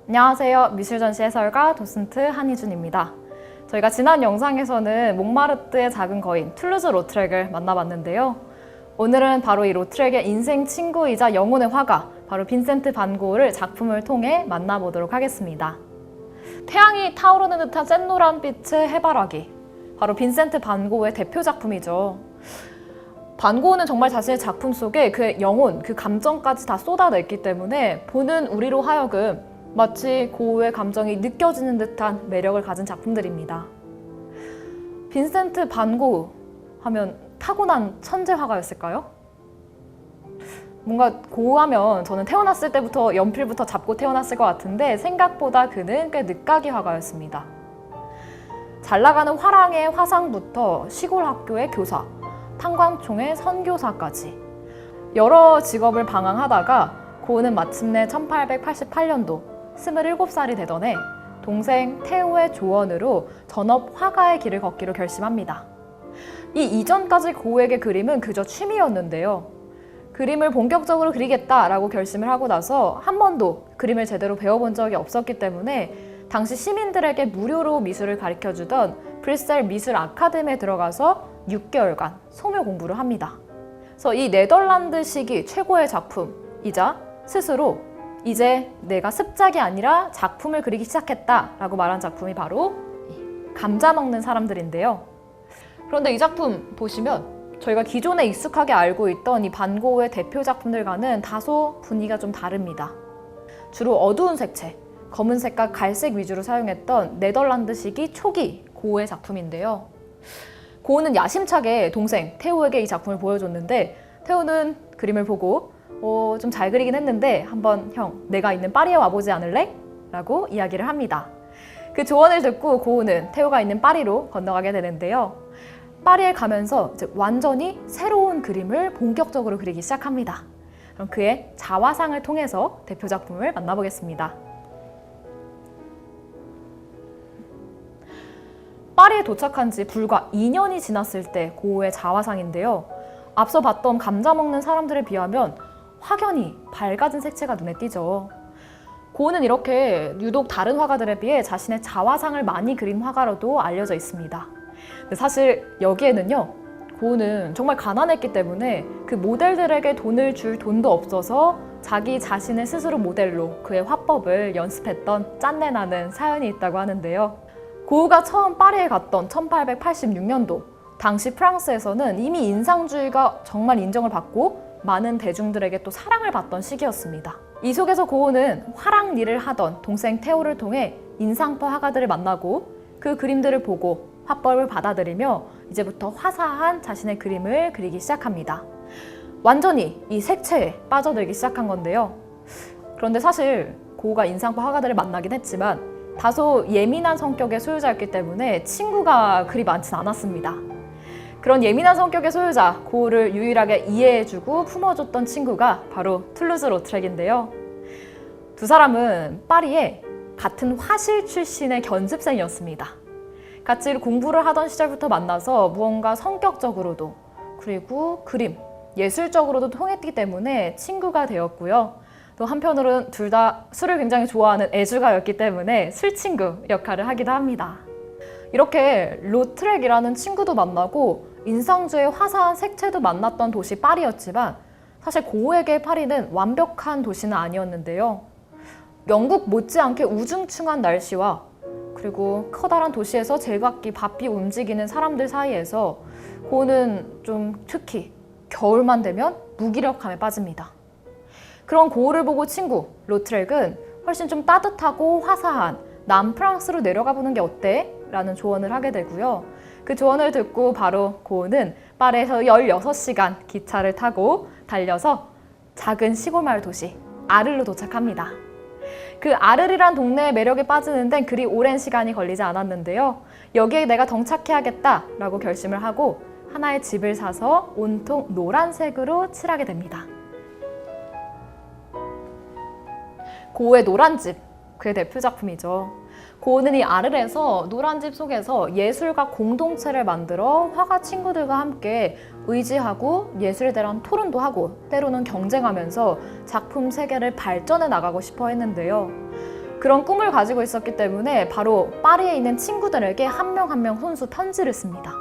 안녕하세요. 미술전시 해설가 도슨트 한희준입니다. 저희가 지난 영상에서는 몽마르트의 작은 거인 툴루즈 로트렉을 만나봤는데요. 오늘은 바로 이 로트렉의 인생 친구이자 영혼의 화가 바로 빈센트 반 고흐를 작품을 통해 만나보도록 하겠습니다. 태양이 타오르는 듯한 샛노란 빛의 해바라기, 바로 빈센트 반 고흐의 대표 작품이죠. 반 고흐는 정말 자신의 작품 속에 그의 영혼, 그 감정까지 다 쏟아냈기 때문에 보는 우리로 하여금 마치 고흐의 감정이 느껴지는 듯한 매력을 가진 작품들입니다. 빈센트 반 고흐 하면 타고난 천재 화가였을까요? 뭔가 고흐 하면 저는 태어났을 때부터 연필부터 잡고 태어났을 것 같은데 생각보다 그는 꽤 늦가기 화가였습니다. 잘 나가는 화랑의 화상부터 시골 학교의 교사, 탄광총의 선교사까지 여러 직업을 방황하다가 고흐는 마침내 1888년도 27살이 되던 해 동생 테오의 조언으로 전업 화가의 길을 걷기로 결심합니다. 이 이전까지 고흐에게 그림은 그저 취미였는데요. 그림을 본격적으로 그리겠다라고 결심을 하고 나서 한 번도 그림을 제대로 배워본 적이 없었기 때문에 당시 시민들에게 무료로 미술을 가르쳐주던 브뤼셀 미술 아카데미에 들어가서 6개월간 소묘 공부를 합니다. 그래서 이 네덜란드식이 최고의 작품이자 스스로 이제 내가 습작이 아니라 작품을 그리기 시작했다라고 말한 작품이 바로 감자 먹는 사람들인데요. 그런데 이 작품 보시면 저희가 기존에 익숙하게 알고 있던 이 반 고흐의 대표 작품들과는 다소 분위기가 좀 다릅니다. 주로 어두운 색채, 검은색과 갈색 위주로 사용했던 네덜란드식이 초기 고흐의 작품인데요. 고흐는 야심차게 동생 테오에게 이 작품을 보여줬는데 테오는 그림을 보고 좀 잘 그리긴 했는데 한번 형, 내가 있는 파리에 와보지 않을래? 라고 이야기를 합니다. 그 조언을 듣고 고흐는 테오가 있는 파리로 건너가게 되는데요. 파리에 가면서 이제 완전히 새로운 그림을 본격적으로 그리기 시작합니다. 그럼 그의 자화상을 통해서 대표 작품을 만나보겠습니다. 파리에 도착한 지 불과 2년이 지났을 때 고흐의 자화상인데요. 앞서 봤던 감자 먹는 사람들에 비하면 확연히 밝아진 색채가 눈에 띄죠. 고흐는 이렇게 유독 다른 화가들에 비해 자신의 자화상을 많이 그린 화가로도 알려져 있습니다. 근데 사실 여기에는요, 고흐는 정말 가난했기 때문에 그 모델들에게 돈을 줄 돈도 없어서 자기 자신을 스스로 모델로 그의 화법을 연습했던 짠내나는 사연이 있다고 하는데요. 고흐가 처음 파리에 갔던 1886년도, 당시 프랑스에서는 이미 인상주의가 정말 인정을 받고 많은 대중들에게 또 사랑을 받던 시기였습니다. 이 속에서 고흐는 화랑 일을 하던 동생 테오를 통해 인상파 화가들을 만나고 그 그림들을 보고 화법을 받아들이며 이제부터 화사한 자신의 그림을 그리기 시작합니다. 완전히 이 색채에 빠져들기 시작한 건데요. 그런데 사실 고흐가 인상파 화가들을 만나긴 했지만 다소 예민한 성격의 소유자였기 때문에 친구가 그리 많진 않았습니다. 그런 예민한 성격의 소유자 고흐를 유일하게 이해해주고 품어줬던 친구가 바로 툴루즈 로트렉인데요. 두 사람은 파리에 같은 화실 출신의 견습생이었습니다. 같이 공부를 하던 시절부터 만나서 무언가 성격적으로도 그리고 그림, 예술적으로도 통했기 때문에 친구가 되었고요. 또 한편으로는 둘 다 술을 굉장히 좋아하는 애주가였기 때문에 술친구 역할을 하기도 합니다. 이렇게 로트렉이라는 친구도 만나고 인상주의 화사한 색채도 만났던 도시 파리였지만 사실 고흐에게 파리는 완벽한 도시는 아니었는데요. 영국 못지않게 우중충한 날씨와 그리고 커다란 도시에서 제각기 바삐 움직이는 사람들 사이에서 고흐는 좀 특히 겨울만 되면 무기력함에 빠집니다. 그런 고흐를 보고 친구 로트렉은 훨씬 좀 따뜻하고 화사한 남프랑스로 내려가 보는 게 어때? 라는 조언을 하게 되고요. 그 조언을 듣고 바로 고흐는 파리에서 16시간 기차를 타고 달려서 작은 시골 마을 도시 아르로 도착합니다. 그 아르리란 동네의 매력에 빠지는 데는 그리 오랜 시간이 걸리지 않았는데요. 여기에 내가 정착해야겠다라고 결심을 하고 하나의 집을 사서 온통 노란색으로 칠하게 됩니다. 고흐의 노란집, 그의 대표 작품이죠. 고흐는 이 아르에서 노란집 속에서 예술가 공동체를 만들어 화가 친구들과 함께 의지하고 예술에 대한 토론도 하고 때로는 경쟁하면서 작품 세계를 발전해 나가고 싶어 했는데요. 그런 꿈을 가지고 있었기 때문에 바로 파리에 있는 친구들에게 한 명 한 명 손수 편지를 씁니다.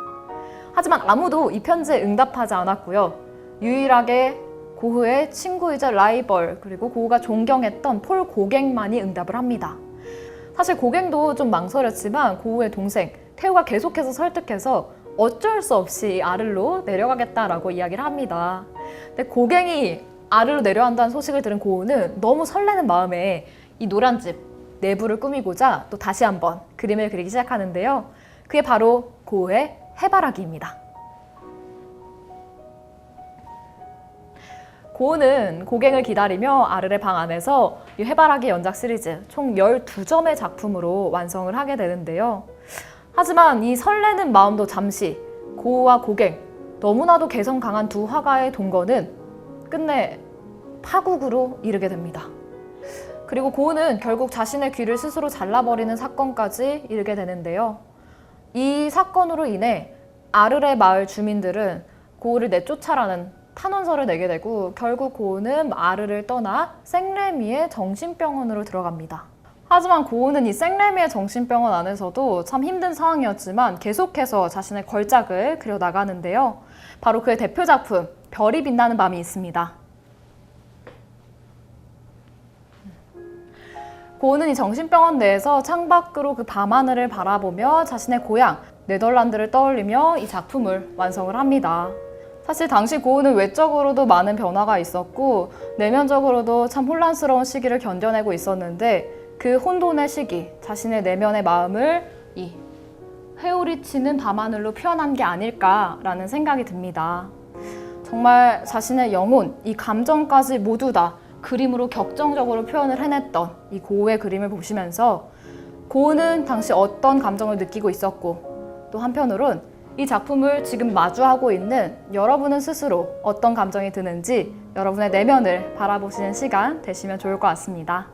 하지만 아무도 이 편지에 응답하지 않았고요. 유일하게 고흐의 친구이자 라이벌, 그리고 고흐가 존경했던 폴 고갱만이 응답을 합니다. 사실 고갱도 좀 망설였지만 고흐의 동생 테오가 계속해서 설득해서 어쩔 수 없이 아를로 내려가겠다라고 이야기를 합니다. 근데 고갱이 아를로 내려간다는 소식을 들은 고흐는 너무 설레는 마음에 이 노란 집 내부를 꾸미고자 또 다시 한번 그림을 그리기 시작하는데요. 그게 바로 고흐의 해바라기입니다. 고흐는 고갱을 기다리며 아르의 방 안에서 이 해바라기 연작 시리즈 총 12점의 작품으로 완성을 하게 되는데요. 하지만 이 설레는 마음도 잠시 고흐와 고갱, 너무나도 개성 강한 두 화가의 동거는 끝내 파국으로 이르게 됩니다. 그리고 고흐는 결국 자신의 귀를 스스로 잘라버리는 사건까지 이르게 되는데요. 이 사건으로 인해 아르레 마을 주민들은 고흐를 내쫓아라는 탄원서를 내게 되고 결국 고흐는 아르를 떠나 생레미의 정신병원으로 들어갑니다. 하지만 고흐는 이 생레미의 정신병원 안에서도 참 힘든 상황이었지만 계속해서 자신의 걸작을 그려나가는데요. 바로 그의 대표 작품 별이 빛나는 밤이 있습니다. 고흐는 이 정신병원 내에서 창밖으로 그 밤하늘을 바라보며 자신의 고향 네덜란드를 떠올리며 이 작품을 완성을 합니다. 사실 당시 고흐는 외적으로도 많은 변화가 있었고 내면적으로도 참 혼란스러운 시기를 견뎌내고 있었는데 그 혼돈의 시기, 자신의 내면의 마음을 이 회오리치는 밤하늘로 표현한 게 아닐까라는 생각이 듭니다. 정말 자신의 영혼, 이 감정까지 모두 다 그림으로 격정적으로 표현을 해냈던 이 고흐의 그림을 보시면서 고흐는 당시 어떤 감정을 느끼고 있었고 또 한편으론 이 작품을 지금 마주하고 있는 여러분은 스스로 어떤 감정이 드는지 여러분의 내면을 바라보시는 시간 되시면 좋을 것 같습니다.